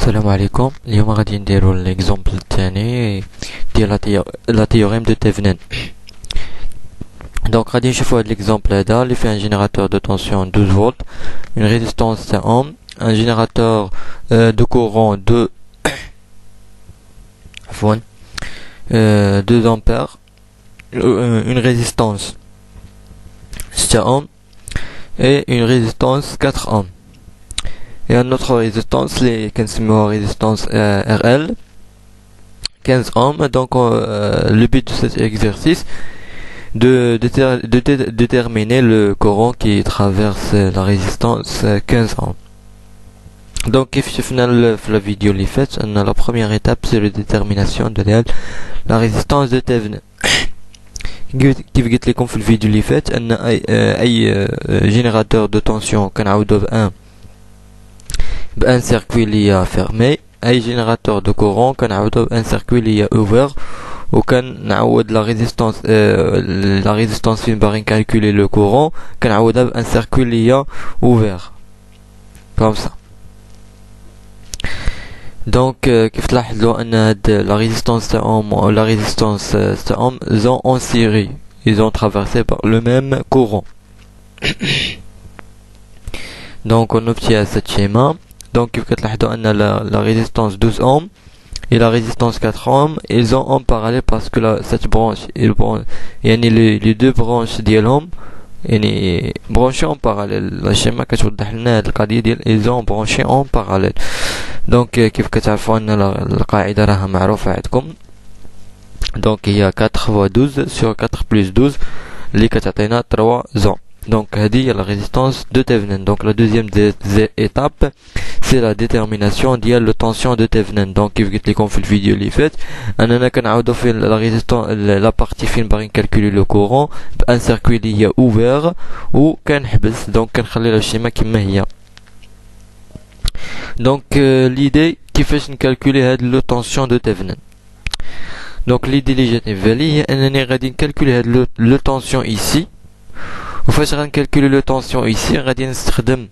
السلام عليكم. اليوم غادي نديرو ليكزامبل الثاني ديال لا تيوريم دو تيفنين. دونك غادي نشوفو هاد ليكزامبل هذا اللي فيه ان جينيراتور دو تونسيون 12 فولت، une résistance تاع اوم، un générateur de courant de عفوا 2 ampères, une résistance 6 ohms et une résistance 4 ohms. Et une autre résistance, les résistance RL 15 ohms. Donc le but de cet exercice de déterminer le courant qui traverse la résistance 15 ohms. Donc كيف شفنا في la vidéo اللي فاتت ان la première étape c'est la détermination de la résistance de Thevenin. كيف قلت لكم في الفيديو اللي فات ان اي générateur de tension كنعوضو بان circuit اللي fermé، اي générateur de courant كنعوضو بان circuit اللي ouvert، وكنعوض la résistance فين باغي نكالكولي le courant كنعوضها بان circuit اللي ouvert comme ça. Donc كيف تلاحظوا ان هاد la résistance تاع ohm ou la résistance تاع ohm ils ont en série, ils ont traversé par le même courant. Donc on obtient ce schéma. Donc كيف كتلاحظوا ان la résistance 12 ohms et la résistance 4 ohms ils ont en parallèle parce que cette branche يعني les deux branches ديالهم يعني branchés en parallèle. الشيما كتوضح لنا هاد القضيه ديال ils ont branché en parallèle. Donc كيف كتعرفوا ان القاعده راها معروفه عندكم. Donc هي 4 fois 12 sur 4 plus 12 اللي كتعطينا 3 ohms. Donc هذه هي la résistance de Thevenin. Donc la deuxième des étapes c'est la détermination ديال le tension de Thevenin. Donc كيف قلت لكم في الفيديو اللي فات اننا كنعاودو في la résistance la partie فين باغي نكالكولي le courant بان circuit اللي هي ouvert وكنحبس. Donc كنخلي الشيما كما هي. Donc l'idée كيفاش نكالكولي هاد لو tension de Thevenin. Donc l'idée اللي جاتني في بالي هي انني غادي نكالكولي هاد لو tension ici، وفاش غنكالكولي لو طونسيون ايسي غادي نستخدم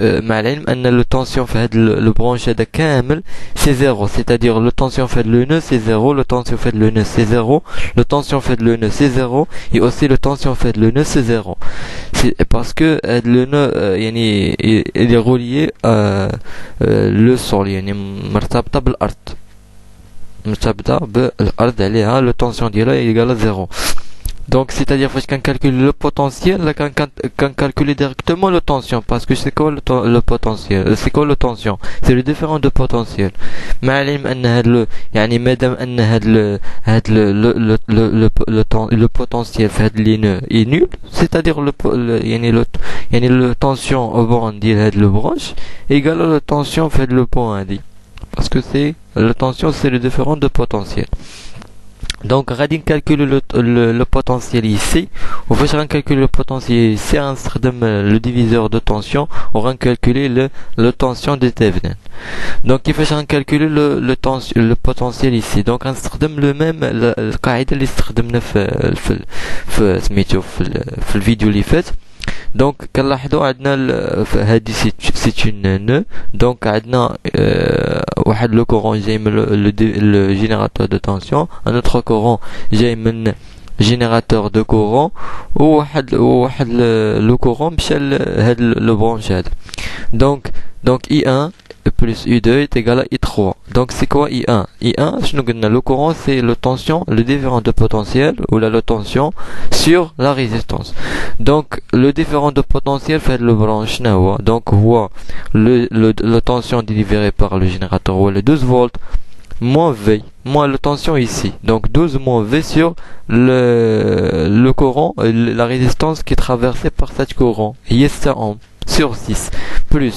مع العلم ان لو طونسيون في هاد لو برونش هذا كامل سي زيرو، سيتادير لو طونسيون في هاد لو نو سي زيرو، لو طونسيون في هاد لو نو سي زيرو، لو طونسيون في هاد لو نو سي زيرو، اي اوسي لو طونسيون في هاد لو نو سي زيرو. سي باسكو هاد لو نو يعني اللي غوليي لو سول، يعني مرتبطه بالارض، مرتبطه بالارض عليها لو طونسيون ديالها ايكال زيرو. Donc c'est-à-dire faut qu'on calcule le potentiel, là qu'on calcule directement le tension, parce que c'est quoi le potentiel, c'est quoi le tension, c'est le différent de potentiel. معلم ان هاد يعني مادام ان هاد le potentiel في هاد لي est nul, c'est-à-dire يعني le tension au bord ديال هاد le branche égale le tension في هاد le point هادي, parce que c'est le tension c'est le différent de potentiel. Donc غادي نكالكولي le potentiel ici، وفاش غنكالكولي le potentiel ici غنستخدم le diviseur de tension وغنكالكولي le tension de Thevenin. Donc كيفاش غنكالكولي le potentiel ici. Donc غنستخدم le même القاعده اللي استخدمنا في سميتو في الفيديو اللي فات. دونك كنلاحظوا عندنا هادي سي اون نو. دونك عندنا واحد لو كورون جاي من لو جينيراتور دو طونسيون، ان اوتر كورون جاي من جينيراتور دو كورون، وواحد لو كورون مشى لهاد لو برونش هذا. دونك I1 plus I2 est égal à I3. Donc c'est quoi I1? I1, le courant c'est le tension, le différent de potentiel ou la tension sur la résistance. Donc le différent de potentiel fait le branche. Donc voit le tension délivré par le générateur ou le 12 volts moins V, moins la tension ici. Donc 12 moins V sur le courant, la résistance qui est traversée par cette courant. Yes, en sur 6 plus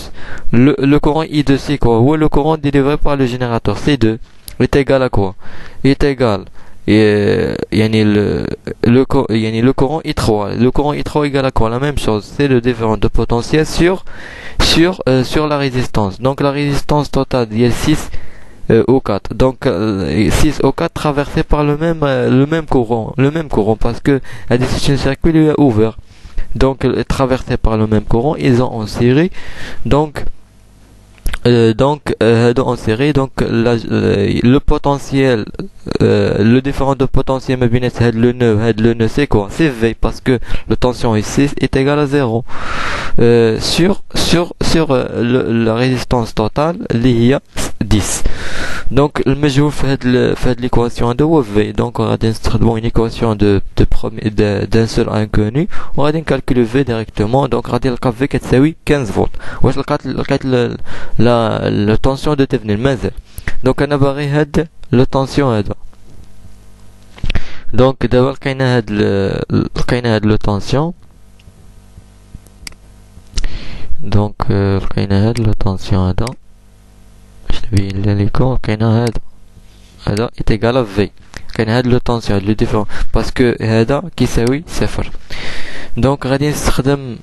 le courant I2 c'est quoi? Ou le courant délivré par le générateur C2 est égal à quoi? Est égal يعني le courant I3. Le courant I3 est égal à quoi? La même chose, c'est le différent de potentiel sur la résistance. Donc la résistance totale il y a 6 au 4. Donc 6 au 4 traversé par le même courant parce que la décision de circuit est ouvert. Donc traversés par le même courant, ils ont en série. Donc هادو en série donc le potentiel le différent de potentiel ما بين هاد le nœud هاد le nœud c'est quoi, c'est V parce que le tension ici est égal à 0 sur la résistance totale اللي هي 10. donc المجهول في هاد l'équation هذا هو V. donc غادي نستخدمو une équation d'un seul inconnu وغادي نكالكولو V directement. donc غادي نلقى V كتساوي 15 فولت. واش لقيت la tension de Thevenin مازال. donc انا باغي هاد le tension هذا. donc دابا لقينا هاد le tension. donc لقينا هاد le tension هذا باش نبين لكم. لقينا هذا est égal à V. لقينا هاد le tension هاد le différent parce que هذا كيساوي صفر. donc غادي نستخدم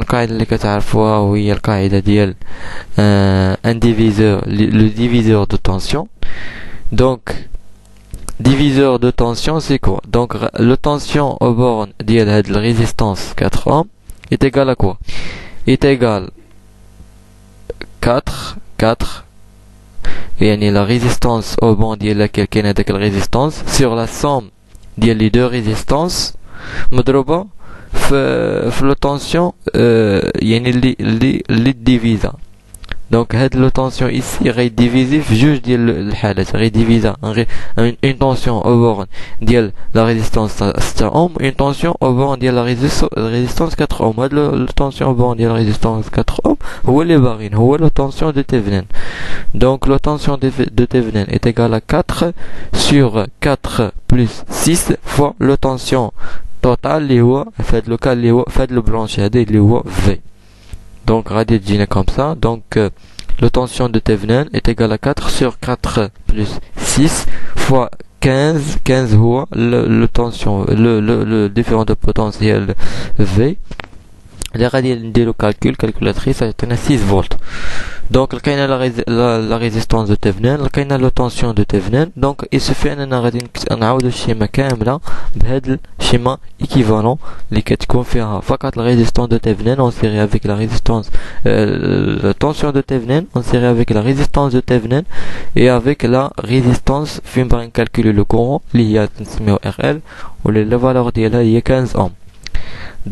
القاعدة اللي كتعرفوها وهي القاعدة ديال un diviseur, le diviseur de tension. donc diviseur de tension c'est quoi? donc le tension au borne ديال هاد la résistance 4 ohms est égal à quoi? est égal 4 يعني la résistance au borne ديال laquelle كاين هاداك الريزيستانس sur la somme ديال les deux résistances مضروبة في لو طونسيون يعني اللي ديفيزا. دونك هاد لو طونسيون ايسي غيديفيزي في جوج ديال الحالات. غيديفيزا اون طونسيون او بورن ديال لا ريزيستانس 6 اوم اون طونسيون او بورن ديال لا ريزيستانس 4 اوم. هاد لو طونسيون او بورن ديال لا ريزيستانس 4 اوم هو اللي باغين هو لو طونسيون دو Thevenin. donc le tension de Thevenin est égal à 4 sur 4 plus 6 fois le tension total اللي هو في هاد لوكال اللي هو في هاد البرانش هذا اللي هو V. donc غادي تجينا comme ça. donc le tension de Thevenin est égal à 4 sur 4 plus 6 fois 15 هو le tension le différent de potentiel V. اللي غادي نديرو calculatrice عطينا 6 فولت. donc لقينا la résistance de Thevenin لقينا le tension de Thevenin. donc il suffit اننا غادي نعاودو الشيما كامله بهذا الشيما équivalent اللي كتكون فيها فقط la résistance de Thevenin en série avec la résistance la tension de Thevenin en série avec la résistance de Thevenin et avec la résistance فين باغي نكالكولي le courant اللي هي نسميو RL واللي la valeur ديالها هي 15 ohm.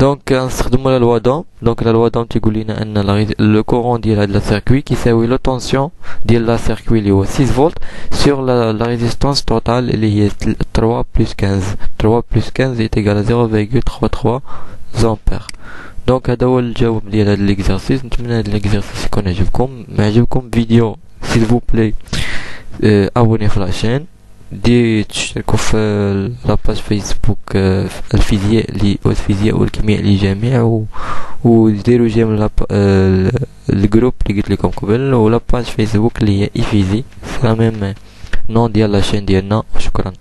donc نستخدمو la loi d'Ohm. donc la loi d'Ohm تيقول لنا ان le courant ديال هاد السيركوي كيساوي la tension ديال لا سيركوي اللي هو 6 فولت sur la résistance totale اللي هي 3 plus 15. 3 plus 15 est égal à 0,33 ampères. donc هذا هو الجواب ديال هاد l'exercice. نتمنى هاد l'exercice يكون عجبكم. ما عجبكم فيديو s'il vous plaît abonnez في لاشين دي تشتركوا في لاباج فيسبوك الفيزياء الفيزياء والكيمياء للجميع وديروا جيم الجروب اللي قلت لكم قبل ولاباج فيسبوك اللي هي ايفيزي. سي لا ميم نون ديال لاشين ديالنا. شكرا.